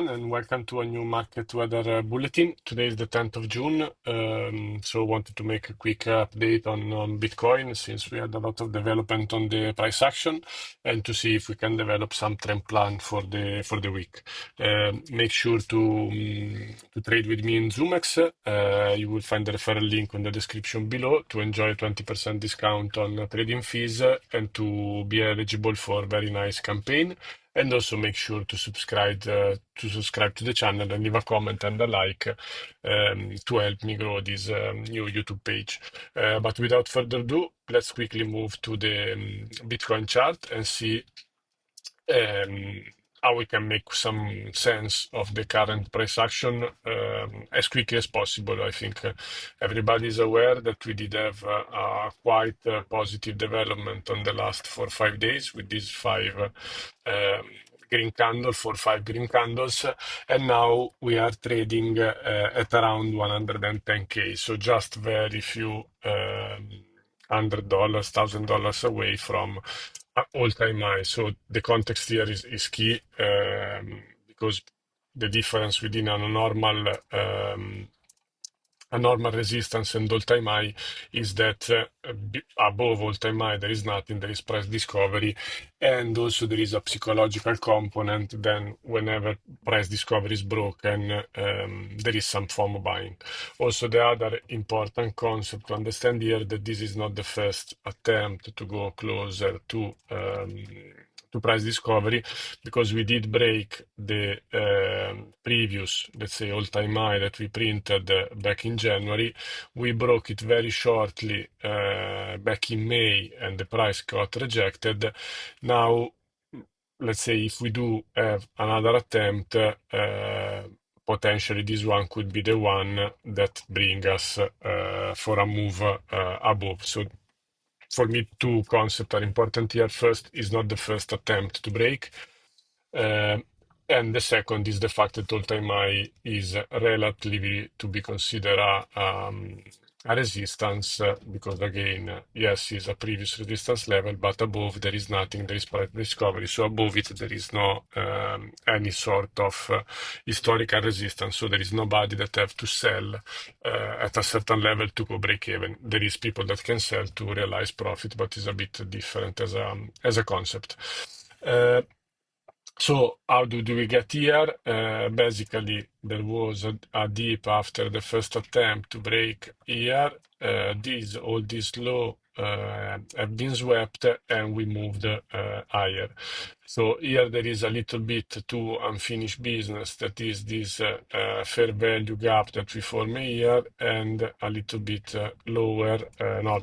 And welcome to a new market weather bulletin. Today is the 10th of June, so wanted to make a quick update on Bitcoin since we had a lot of development on the price action and to see if we can develop some trend plan for the week. Make sure to trade with me in Zoomex. You will find the referral link on the description below to enjoy a 20% discount on trading fees and to be eligible for a very nice campaign. And also make sure to subscribe to the channel and leave a comment and a like to help me grow this new YouTube page. But without further ado, let's quickly move to the Bitcoin chart and see um, how we can make some sense of the current price action as quickly as possible. I think everybody is aware that we did have a quite positive development on the last 4 or 5 days with these green candle, 4 or 5 green candles, and now we are trading at around 110K. So just very few $100, $1,000 away from all-time high. So the context here is key because the difference within a normal resistance and all-time high is that above all-time high there is nothing, there is price discovery, and also there is a psychological component. Then whenever price discovery is broken, there is some FOMO buying. Also, the other important concept to understand here that this is not the first attempt to go closer to price discovery, because we did break the previous, let's say, all-time high that we printed back in January. We broke it very shortly back in May, and the price got rejected. Now, let's say if we do have another attempt, potentially this one could be the one that bring us for a move above. So for me, two concepts are important here. First is not the first attempt to break. And the second is the fact that all-time high is relatively to be considered a resistance because, again, yes, is a previous resistance level, but above there is nothing, there is price discovery. So above it, there is no any sort of historical resistance. So there is nobody that have to sell at a certain level to go break even. There is people that can sell to realize profit, but it's a bit different as a concept. So how do we get here? Basically, there was a dip after the first attempt to break here. All these low have been swept, and we moved higher. So here there is a little bit to unfinished business, that is this fair value gap that we form here, and a little bit lower, no,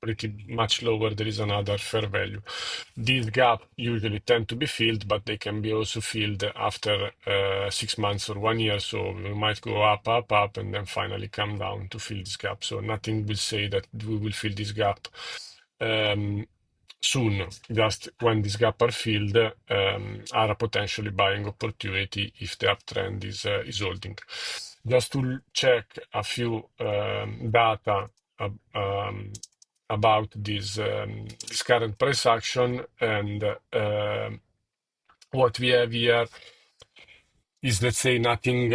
pretty much lower, there is another fair value. These gaps usually tend to be filled, but they can be also filled after 6 months or 1 year. So we might go up, and then finally come down to fill this gap. So nothing will say that we will fill this gap soon. Just when this gap are filled, are a potentially buying opportunity if the uptrend is holding. Just to check a few data about this current price action, and what we have here is, let's say, nothing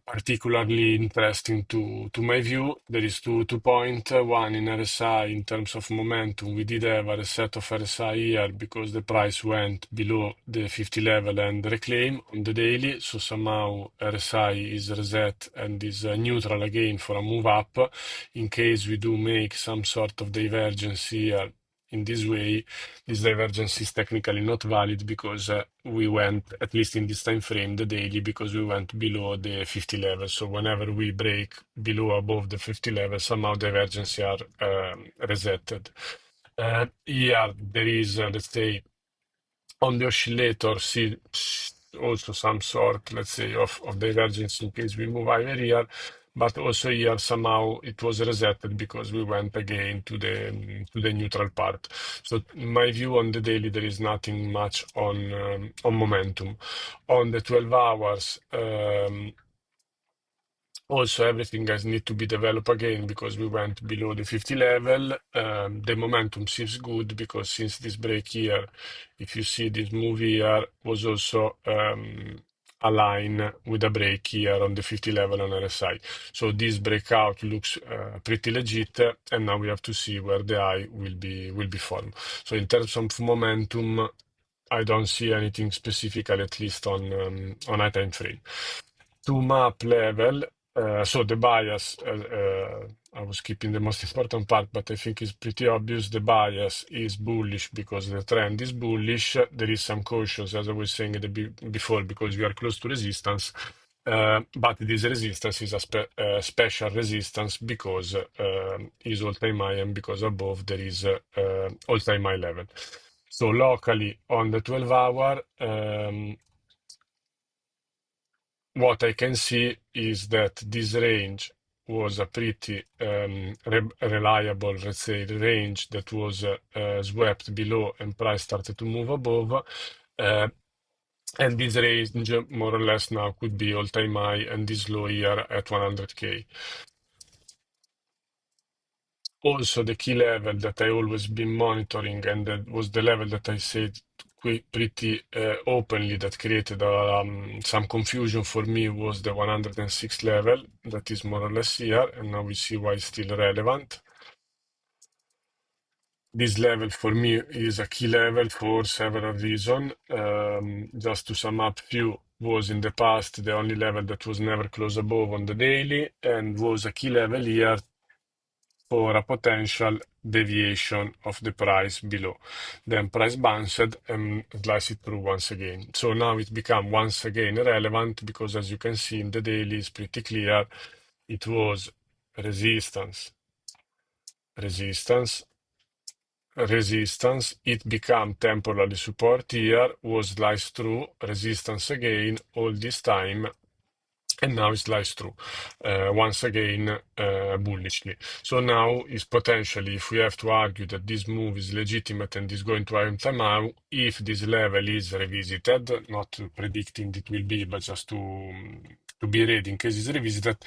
particularly interesting to my view. There is two point. One, in RSI, in terms of momentum, we did have a reset of RSI here because the price went below the 50 level and reclaim on the daily. So somehow RSI is reset and is neutral again for a move up. In case we do make some sort of divergence here, in this way, this divergence is technically not valid because we went, at least in this time frame, the daily, because we went below the 50 level. So whenever we break below above the 50 level, somehow divergences are resetted. Here, there is, let's say, on the oscillator, see also some sort, let's say, of divergence in case we move higher here. But also here, somehow it was resetted because we went again to the neutral part. So in my view, on the daily, there is nothing much on momentum. On the 12 hours, Also, everything guys need to be developed again because we went below the 50 level. The momentum seems good because since this break here, if you see this move here, was also aligned with a break here on the 50 level on RSI. So this breakout looks pretty legit, and now we have to see where the high will be formed. So in terms of momentum, I don't see anything specific, at least on a time frame. To map level, so the bias, I was skipping the most important part, but I think it's pretty obvious. The bias is bullish because the trend is bullish. There is some caution, as I was saying before, because we are close to resistance. But this resistance is a special resistance because is all-time high and because above there is all-time high level. So locally on the 12 hour, what I can see is that this range was a pretty reliable, let's say, range that was swept below and price started to move above. Uh, and this range, more or less, now could be all-time high and this low here at 100K. Also, the key level that I always been monitoring, and that was the level that I said pretty openly that created some confusion for me, was the 106 level that is more or less here, and now we see why it's still relevant. This level for me is a key level for several reasons. Just to sum up few, was in the past the only level that was never close above on the daily, and was a key level here for a potential deviation of the price below. Then price bounced and sliced it through once again. So now it become once again relevant because as you can see in the daily, it's pretty clear. It was resistance, resistance, resistance. It became temporary support here, was sliced through, resistance again, all this time, and now it slides through once again bullishly. So now is potentially, if we have to argue that this move is legitimate and is going to have time out, if this level is revisited, not predicting it will be, but just to be ready in case it's revisited,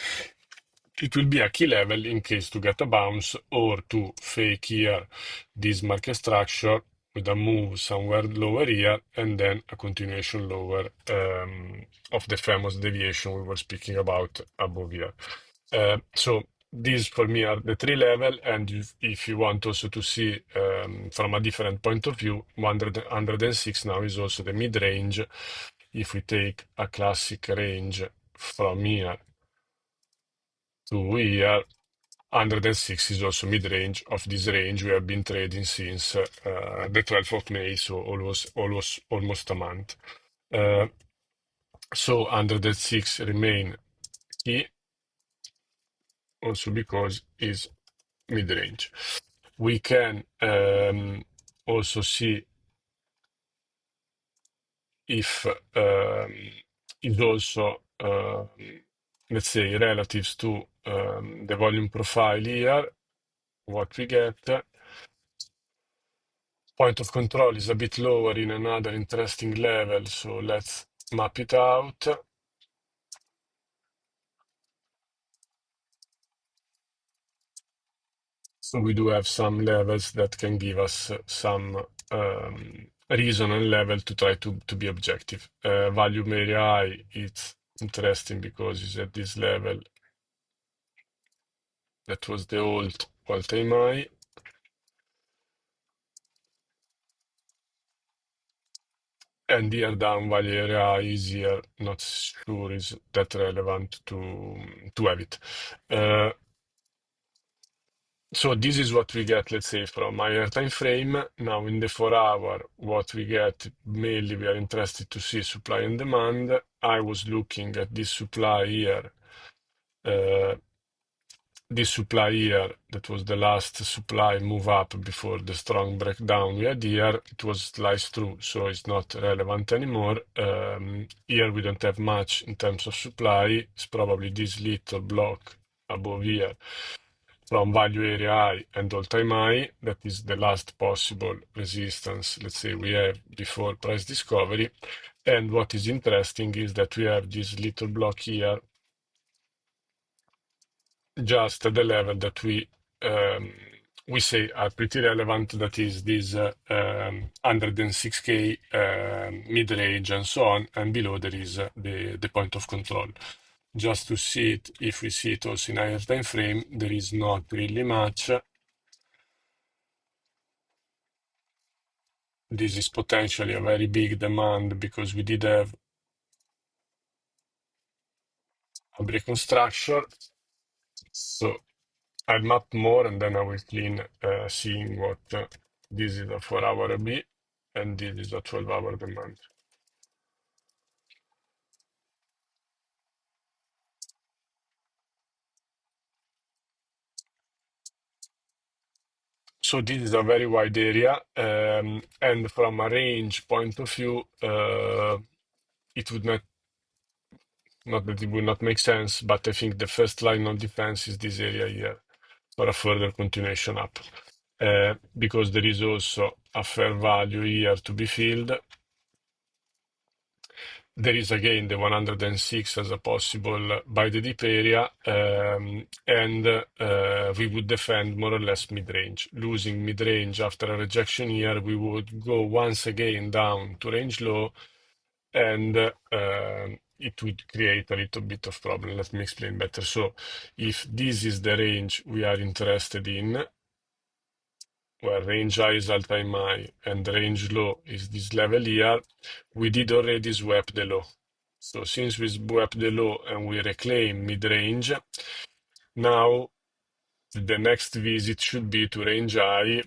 it will be a key level in case to get a bounce or to fake here this market structure with a move somewhere lower here and then a continuation lower of the famous deviation we were speaking about above here. So these for me are the three level, and if you want also to see from a different point of view, 106 now is also the mid-range. If we take a classic range from here to here, 106 is also mid-range of this range we have been trading since the 12th of May, so almost a month. So 106 remain key, also because is mid-range. We can also see if is also, let's say, relatives to the volume profile here, what we get. Point of control is a bit lower in another interesting level, so let's map it out. So we do have some levels that can give us some reason and level to try to be objective. Value area high, it's interesting because it's at this level. That was the old all-time high. And here down value area is here, not sure is that relevant to have it. So this is what we get, let's say, from higher time frame. Now in the 4 hour, what we get, mainly we are interested to see supply and demand. I was looking at this supply here. This supply here, that was the last supply move up before the strong breakdown we had here. It was sliced through, so it's not relevant anymore. Here we don't have much in terms of supply. It's probably this little block above here from value area high and all-time high. That is the last possible resistance, let's say, we have before price discovery. And what is interesting is that we have this little block here just at the level that um, we say are pretty relevant, that is this 106K mid-range and so on, and below there is the point of control. Just to see it, if we see it also in higher time frame, there is not really much. This is potentially a very big demand because we did have a break on structure. So I'll map more and then I will clean seeing what this is a 4-hour B and this is a 12-hour demand. So this is a very wide area, and from a range point of view, it would not that it would not make sense, but I think the first line of defense is this area here for a further continuation up, because there is also a fair value here to be filled. There is again the 106 as a possible buy the dip area, and we would defend more or less mid-range. Losing mid-range after a rejection here, we would go once again down to range low, and it would create a little bit of problem. Let me explain better. So if this is the range we are interested in, where range high is all-time high and range low is this level here, we did already swap the low. So since we swap the low and we reclaim mid-range, now the next visit should be to range high,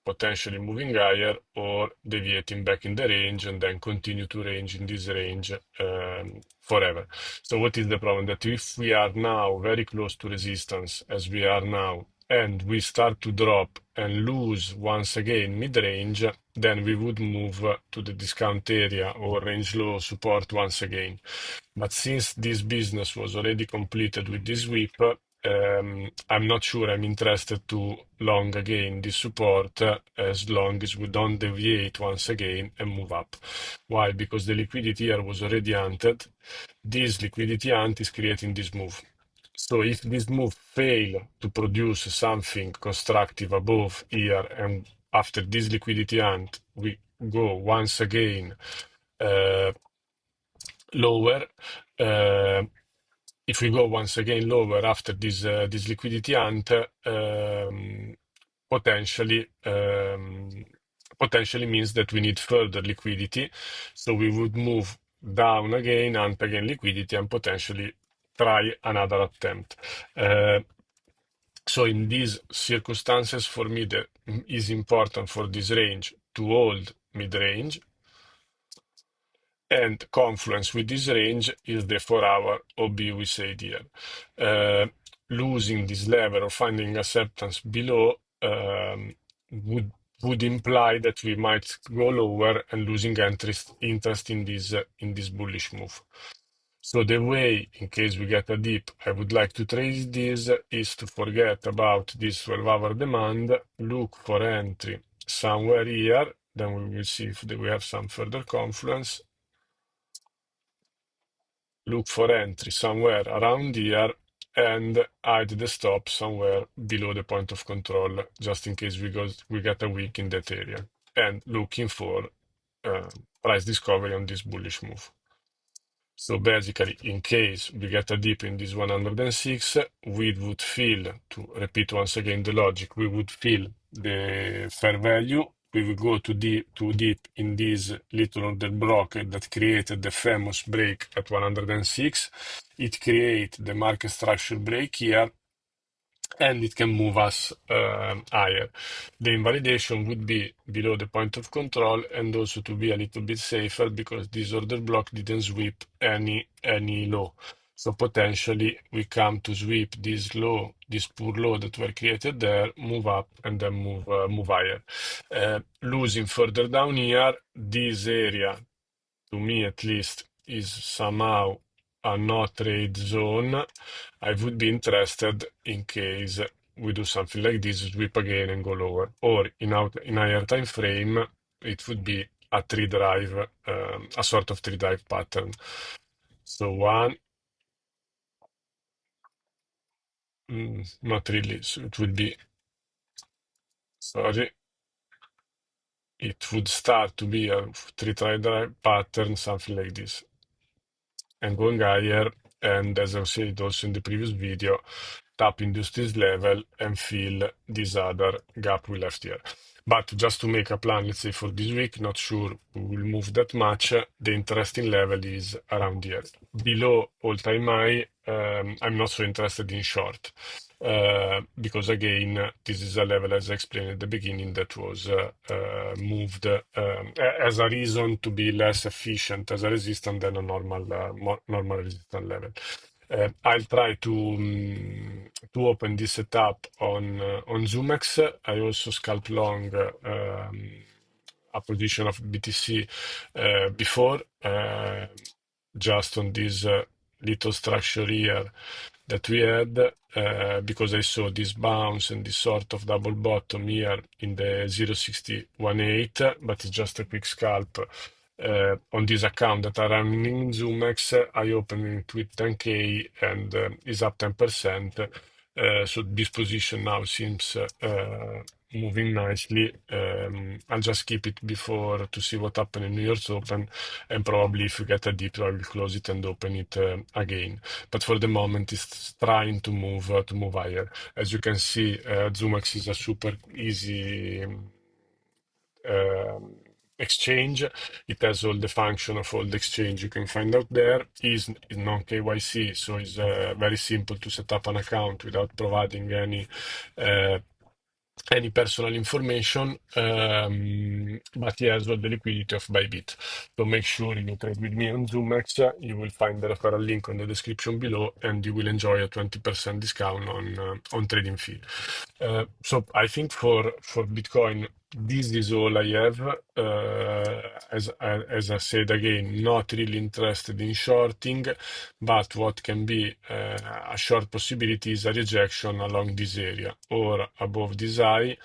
potentially moving higher or deviating back in the range and then continue to range in this range forever. So what is the problem? That if we are now very close to resistance as we are now, and we start to drop and lose once again mid-range, then we would move to the discount area or range low support once again. But since this business was already completed with this sweep, I'm not sure I'm interested to long again this support as long as we don't deviate once again and move up. Why? Because the liquidity here was already hunted. This liquidity hunt is creating this move. So if this move fail to produce something constructive above here, and after this liquidity hunt, we go once again uh, lower. Uh, if we go once again lower after this liquidity hunt, potentially potentially means that we need further liquidity. So we would move down again, hunt again liquidity, and potentially try another attempt. So in these circumstances, for me, that is important for this range to hold mid-range, and confluence with this range is the 4-hour OB we said here. Uh, Losing this level or finding acceptance below would imply that we might go lower and losing interest in this bullish move. So the way, in case we get a dip, I would like to trade this is to forget about this 12-hour demand, look for entry somewhere here, then we will see if we have some further confluence. Look for entry somewhere around here and hide the stop somewhere below the point of control, just in case we get a weak in that area. And looking for uh, price discovery on this bullish move. So basically, in case we get a dip in this 106, we would fill, to repeat once again the logic, we would fill the fair value. We will go too deep in this little order block that created the famous break at 106. It creates the market structure break here, and it can move us higher. The invalidation would be below the point of control, and also to be a little bit safer because this order block didn't sweep any low. So potentially we come to sweep this low, this poor low that were created there, move up and then move higher. Losing further down here, this area, to me at least, is somehow a no trade zone. I would be interested in case we do something like this, sweep again and go lower. Or in higher time frame, it would be a three drive, a sort of three drive pattern. So one, Not really. So it would be, sorry, it would start to be a three-try pattern, something like this, and going higher. And as I said also in the previous video, tap into this level and fill this other gap we left here. But just to make a plan, let's say for this week, not sure we will move that much. The interesting level is around here. Below all-time high, I'm not so interested in short. Because again, this is a level, as I explained at the beginning, that was moved as a reason to be less efficient as a resistance than a normal resistance level. I'll try to open this setup on Zumex. I also scalp long a position of BTC before, just on this little structure here that we had, because I saw this bounce and this sort of double bottom here in the 0.6018, but it's just a quick scalp on this account that are running in Zumex. I opened it with 10K and is up 10%. So this position now seems moving nicely. I'll just keep it before to see what happened in New York's Open, and probably if we get a dip, I will close it and open it again. But for the moment, it's trying to move higher. As you can see, Zumex is a super easy um, exchange. It has all the function of all the exchange you can find out there. Is non KYC, so it's very simple to set up an account without providing uh, any personal information, but he has all the liquidity of Bybit. So make sure you trade with me on Zumex. You will find the referral link on the description below, and you will enjoy a 20% discount on trading fee. So I think for Bitcoin, this is all I have. As I said again, not really interested in shorting, but what can be a short possibility is a rejection along this area or above this high,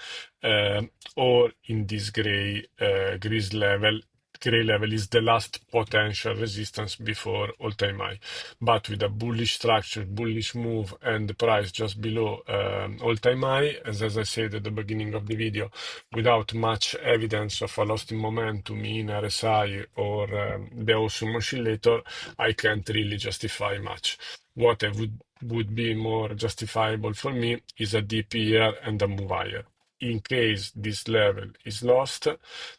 or in this gray level. Gray level is the last potential resistance before all-time high, but with a bullish structure, bullish move, and the price just below all-time high, as I said at the beginning of the video, without much evidence of a loss in momentum in RSI or the awesome oscillator, I can't really justify much. What I would be more justifiable for me is a dip here and a move higher. In case this level is lost,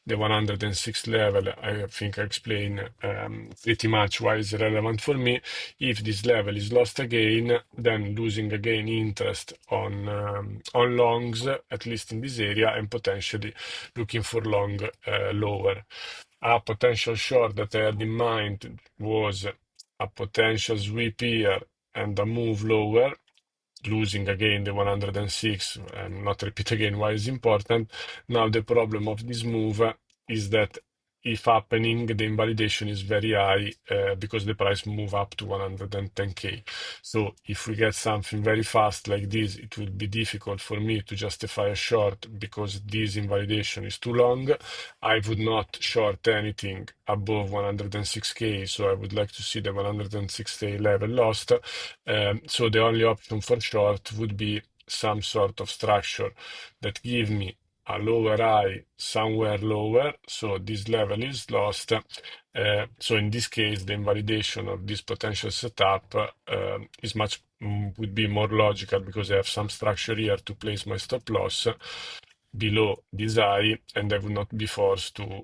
the 106 level, I think I explained pretty much why it's relevant for me. If this level is lost again, then losing again interest on longs, at least in this area, and potentially looking for long lower. A potential short that I had in mind was a potential sweep here and a move lower, losing again the 106, and not repeat again why it's important. Now, the problem of this move is that if happening, the invalidation is very high because the price move up to 110K. So if we get something very fast like this, it will be difficult for me to justify a short because this invalidation is too long. I would not short anything above 106K, so I would like to see the 106K level lost. So the only option for short would be some sort of structure that give me a lower high somewhere lower, so this level is lost. So in this case, the invalidation of this potential setup is would be more logical because I have some structure here to place my stop loss below this high, and I would not be forced to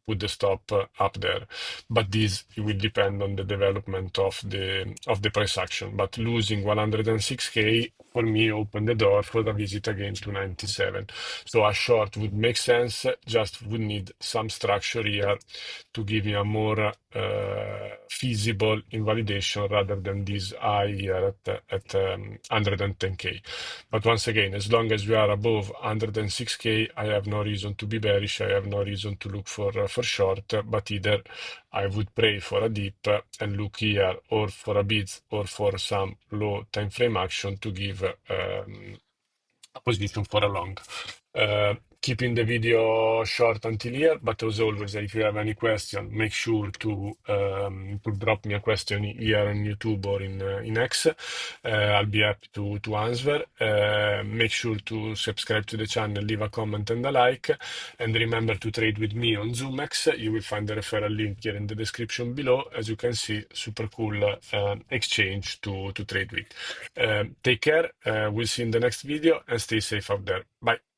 put the stop up there. But this will depend on the development of the price action. But losing 106K for me opened the door for the visit again to 97. So a short would make sense, just would need some structure here to give me a more feasible invalidation rather than this high here at 110K. But once again, as long as we are above 106K, I have no reason to be bearish. I have no reason to look for short, but either I would pray for a dip and look here or for a bid or for some low time frame action to give a position for a long. keeping the video short until here, but as always, if you have any question, make sure to drop me a question here on YouTube or in X. I'll be happy to answer. Make sure to subscribe to the channel, leave a comment and a like, and remember to trade with me on ZoomX. You will find the referral link here in the description below. As you can see, super cool exchange to trade with. Take care. We'll see you in the next video and stay safe out there. Bye.